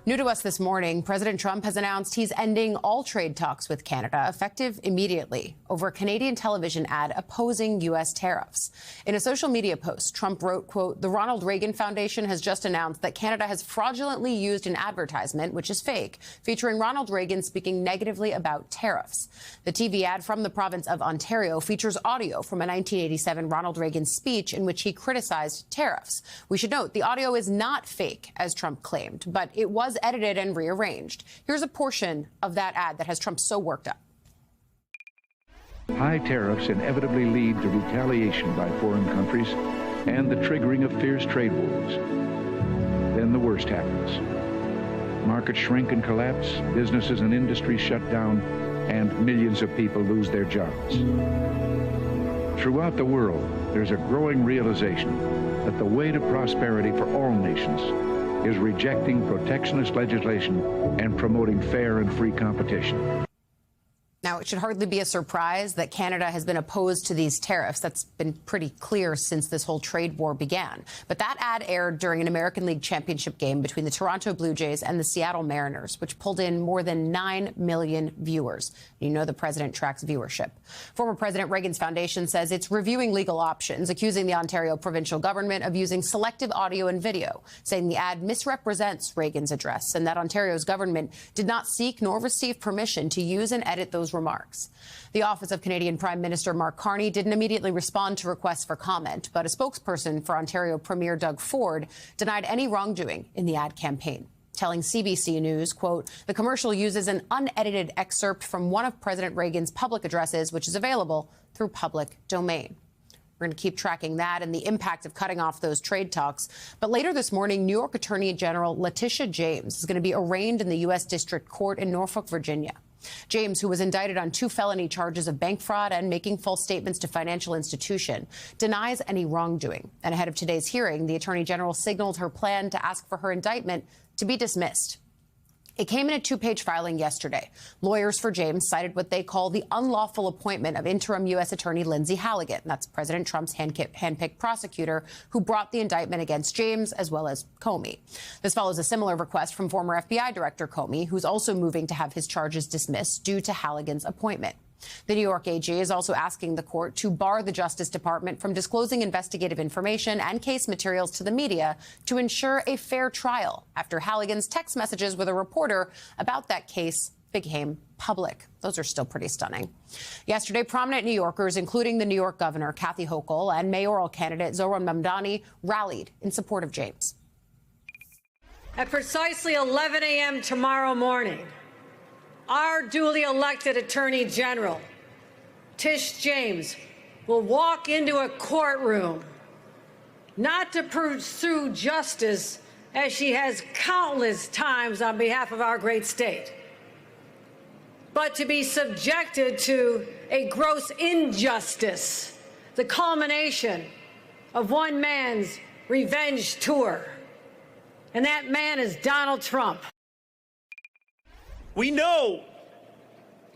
New to us this morning, President Trump has announced he's ending all trade talks with Canada, effective immediately, over a Canadian television ad opposing U.S. tariffs. In a social media post, Trump wrote, quote, "The Ronald Reagan Foundation has just announced that Canada has fraudulently used an advertisement, which is fake, featuring Ronald Reagan speaking negatively about tariffs." The TV ad from the province of Ontario features audio from a 1987 Ronald Reagan speech in which he criticized tariffs. We should note the audio is not fake, as Trump claimed, but it was edited and rearranged. Here's a portion of that ad that has Trump so worked up. High tariffs inevitably lead to retaliation by foreign countries and the triggering of fierce trade wars. Then the worst happens. Markets shrink and collapse, businesses and industries shut down, and millions of people lose their jobs. Throughout the world, there's a growing realization that the way to prosperity for all nations is rejecting protectionist legislation and promoting fair and free competition. Now, it should hardly be a surprise that Canada has been opposed to these tariffs. That's been pretty clear since this whole trade war began. But that ad aired during an American League Championship game between the Toronto Blue Jays and the Seattle Mariners, which pulled in more than 9 million viewers. You know the president tracks viewership. Former President Reagan's foundation says it's reviewing legal options, accusing the Ontario provincial government of using selective audio and video, saying the ad misrepresents Reagan's address and that Ontario's government did not seek nor receive permission to use and edit those remarks. The Office of Canadian Prime Minister Mark Carney didn't immediately respond to requests for comment, but a spokesperson for Ontario Premier Doug Ford denied any wrongdoing in the ad campaign, telling CBC News, quote, "The commercial uses an unedited excerpt from one of President Reagan's public addresses, which is available through public domain." We're going to keep tracking that and the impact of cutting off those trade talks. But later this morning, New York Attorney General Letitia James is going to be arraigned in the U.S. District Court in Norfolk, Virginia. James, who was indicted on 2 felony charges of bank fraud and making false statements to financial institution, denies any wrongdoing. And ahead of today's hearing, the Attorney General signaled her plan to ask for her indictment to be dismissed. It came in a 2-page filing yesterday. Lawyers for James cited what they call the unlawful appointment of interim U.S. Attorney Lindsay Halligan. That's President Trump's handpicked prosecutor who brought the indictment against James as well as Comey. This follows a similar request from former FBI Director Comey, who's also moving to have his charges dismissed due to Halligan's appointment. The New York AG is also asking the court to bar the Justice Department from disclosing investigative information and case materials to the media to ensure a fair trial after Halligan's text messages with a reporter about that case became public. Those are still pretty stunning. Yesterday, prominent New Yorkers, including the New York governor, Kathy Hochul, and mayoral candidate Zohran Mamdani, rallied in support of James. At precisely 11 a.m. tomorrow morning, our duly elected Attorney General, Tish James, will walk into a courtroom not to pursue justice, as she has countless times on behalf of our great state, but to be subjected to a gross injustice, the culmination of one man's revenge tour. And that man is Donald Trump. We know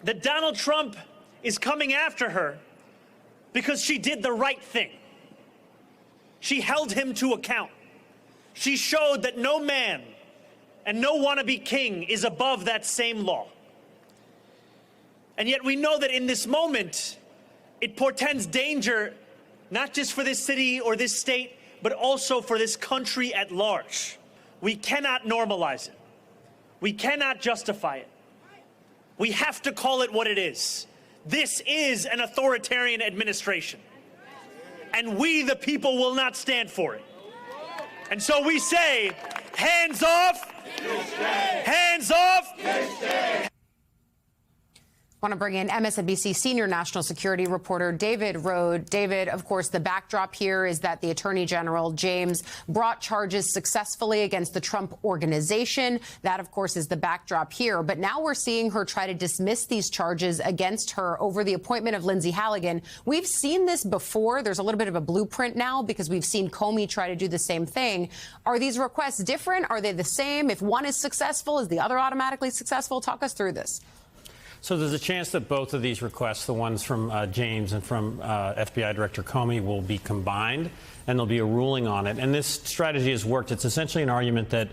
that Donald Trump is coming after her because she did the right thing. She held him to account. She showed that no man and no wannabe king is above that same law. And yet we know that in this moment, it portends danger, not just for this city or this state, but also for this country at large. We cannot normalize it. We cannot justify it. We have to call it what it is. This is an authoritarian administration. And we, the people, will not stand for it. And so we say, hands off, hands off. I want to bring in MSNBC senior national security reporter David Rohde. David, of course, the backdrop here is that the Attorney General, James, brought charges successfully against the Trump Organization. That, of course, is the backdrop here. But now we're seeing her try to dismiss these charges against her over the appointment of Lindsay Halligan. We've seen this before. There's a little bit of a blueprint now because we've seen Comey try to do the same thing. Are these requests different? Are they the same? If one is successful, is the other automatically successful? Talk us through this. So there's a chance that both of these requests, the ones from James and from FBI Director Comey, will be combined. and there'll be a ruling on it. And this strategy has worked. It's essentially an argument that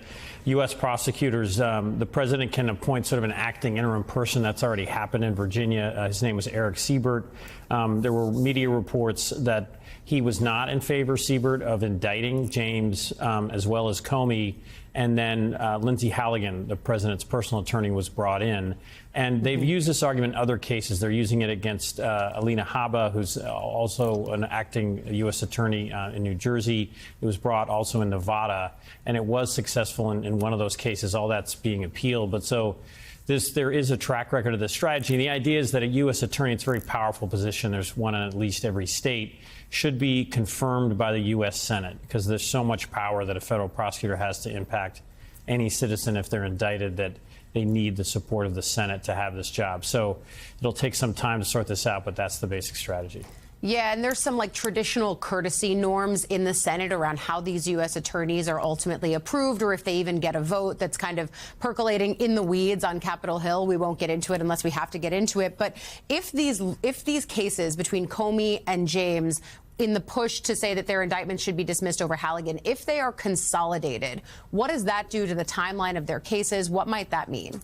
U.S. prosecutors, the president can appoint sort of an acting interim person. That's already happened in Virginia. His name was Eric Siebert. There were media reports that he was not in favor, Siebert, of indicting James as well as Comey. And then Lindsay Halligan, the president's personal attorney, was brought in. And they've used this argument in other cases. They're using it against Alina Habba, who's also an acting U.S. attorney in New Jersey. It was brought also in Nevada, and it was successful in one of those cases. All that's being appealed. But so there is a track record of this strategy. And the idea is that a U.S. attorney, it's a very powerful position. There's one in at least every state, should be confirmed by the U.S. Senate, because there's so much power that a federal prosecutor has to impact any citizen if they're indicted, that they need the support of the Senate to have this job. So it'll take some time to sort this out, but that's the basic strategy. Yeah, and there's some like traditional courtesy norms in the Senate around how these U.S. attorneys are ultimately approved, or if they even get a vote. That's kind of percolating in the weeds on Capitol Hill. We won't get into it unless we have to get into it. But if these cases between Comey and James, in the push to say that their indictments should be dismissed over Halligan, if they are consolidated, what does that do to the timeline of their cases? What might that mean?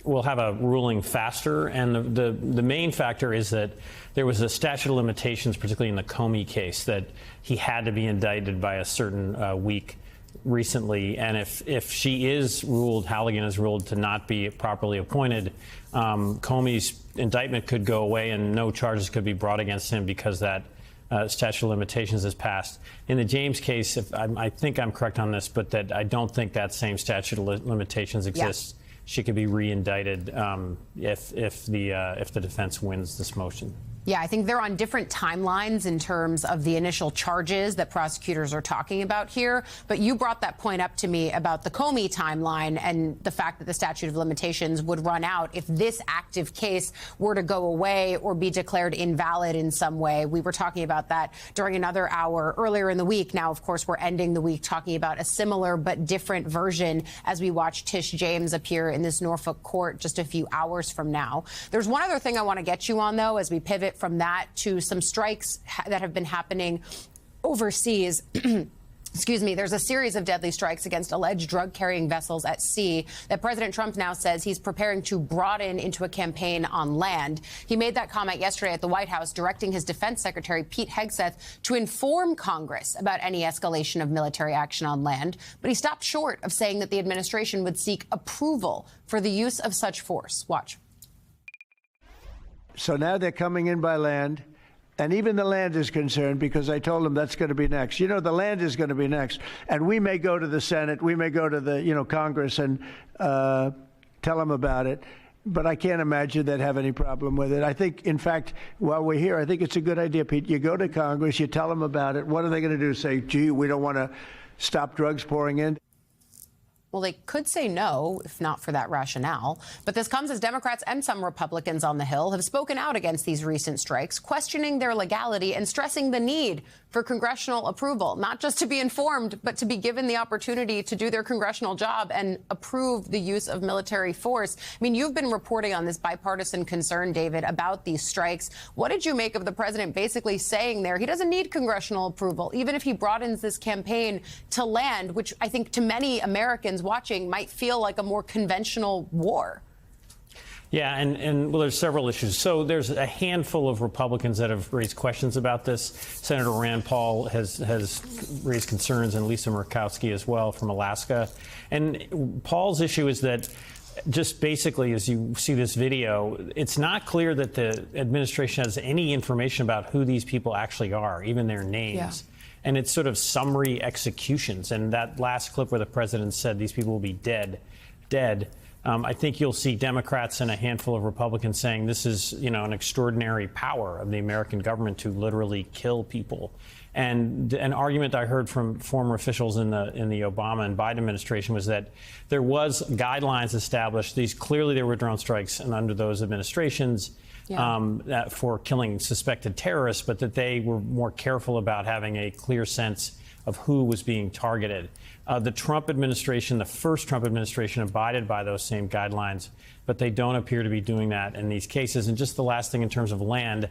We'll have a ruling faster, and the main factor is that there was a statute of limitations, particularly in the Comey case, that he had to be indicted by a certain week recently. And if she is ruled, Halligan is ruled to not be properly appointed, Comey's indictment could go away and no charges could be brought against him because that statute of limitations has passed. In the James case, I think I'm correct on this, but that I don't think that same statute of limitations exists. Yeah. She could be re-indicted if the defense wins this motion. Yeah, I think they're on different timelines in terms of the initial charges that prosecutors are talking about here. But you brought that point up to me about the Comey timeline and the fact that the statute of limitations would run out if this active case were to go away or be declared invalid in some way. We were talking about that during another hour earlier in the week. Now, of course, we're ending the week talking about a similar but different version as we watch Tish James appear in this Norfolk court just a few hours from now. There's one other thing I want to get you on, though, as we pivot from that to some strikes that have been happening overseas. Excuse me, there's a series of deadly strikes against alleged drug-carrying vessels at sea that President Trump now says he's preparing to broaden into a campaign on land. He made that comment yesterday at the White House, directing his defense secretary, Pete Hegseth, to inform Congress about any escalation of military action on land. But he stopped short of saying that the administration would seek approval for the use of such force. Watch. So now they're coming in by land, and even the land is concerned because I told them that's going to be next. You know, the land is going to be next. And we may go to the Senate, we may go to the, Congress and tell them about it. But I can't imagine they'd have any problem with it. I think, in fact, while we're here, I think it's a good idea, Pete. You go to Congress, you tell them about it. What are they going to do? Say, gee, we don't want to stop drugs pouring in? Well, they could say no, if not for that rationale. But this comes as Democrats and some Republicans on the Hill have spoken out against these recent strikes, questioning their legality and stressing the need for congressional approval, not just to be informed, but to be given the opportunity to do their congressional job and approve the use of military force. I mean, you've been reporting on this bipartisan concern, David, about these strikes. What did you make of the president basically saying there he doesn't need congressional approval, even if he broadens this campaign to land, which I think to many Americans watching might feel like a more conventional war? Yeah, and well, there's several issues. So there's a handful of Republicans that have raised questions about this. Senator Rand Paul has raised concerns, and Lisa Murkowski as well from Alaska. And Paul's issue is that just basically, as you see this video, it's not clear that the administration has any information about who these people actually are, even their names. Yeah. And it's sort of summary executions. And that last clip where the president said these people will be dead. I think you'll see Democrats and a handful of Republicans saying this is, an extraordinary power of the American government to literally kill people. And an argument I heard from former officials in the Obama and Biden administration was that there was guidelines established. Clearly there were drone strikes and under those administrations. Yeah. For killing suspected terrorists, but that they were more careful about having a clear sense of who was being targeted. The Trump administration, the first Trump administration, abided by those same guidelines, but they don't appear to be doing that in these cases. And just the last thing in terms of land,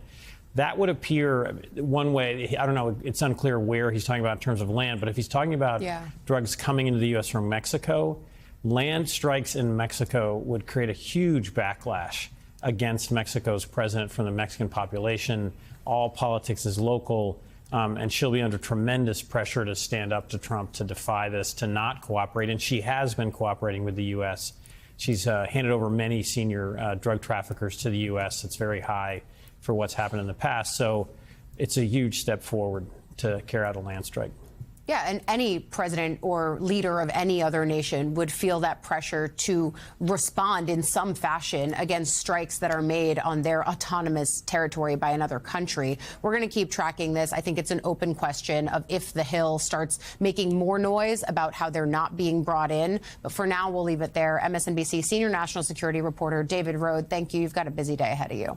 That would appear one way. I don't know. It's unclear where he's talking about in terms of land. But if he's talking about drugs coming into the U.S. from Mexico, land strikes in Mexico would create a huge backlash against Mexico's president from the Mexican population. All politics is local. And she'll be under tremendous pressure to stand up to Trump, to defy this, to not cooperate. And she has been cooperating with the U.S. She's handed over many senior drug traffickers to the U.S. It's very high for what's happened in the past. So it's a huge step forward to carry out a land strike. Yeah, and any president or leader of any other nation would feel that pressure to respond in some fashion against strikes that are made on their autonomous territory by another country. We're going to keep tracking this. I think it's an open question of if the Hill starts making more noise about how they're not being brought in. But for now, we'll leave it there. MSNBC senior national security reporter David Rohde, thank you. You've got a busy day ahead of you.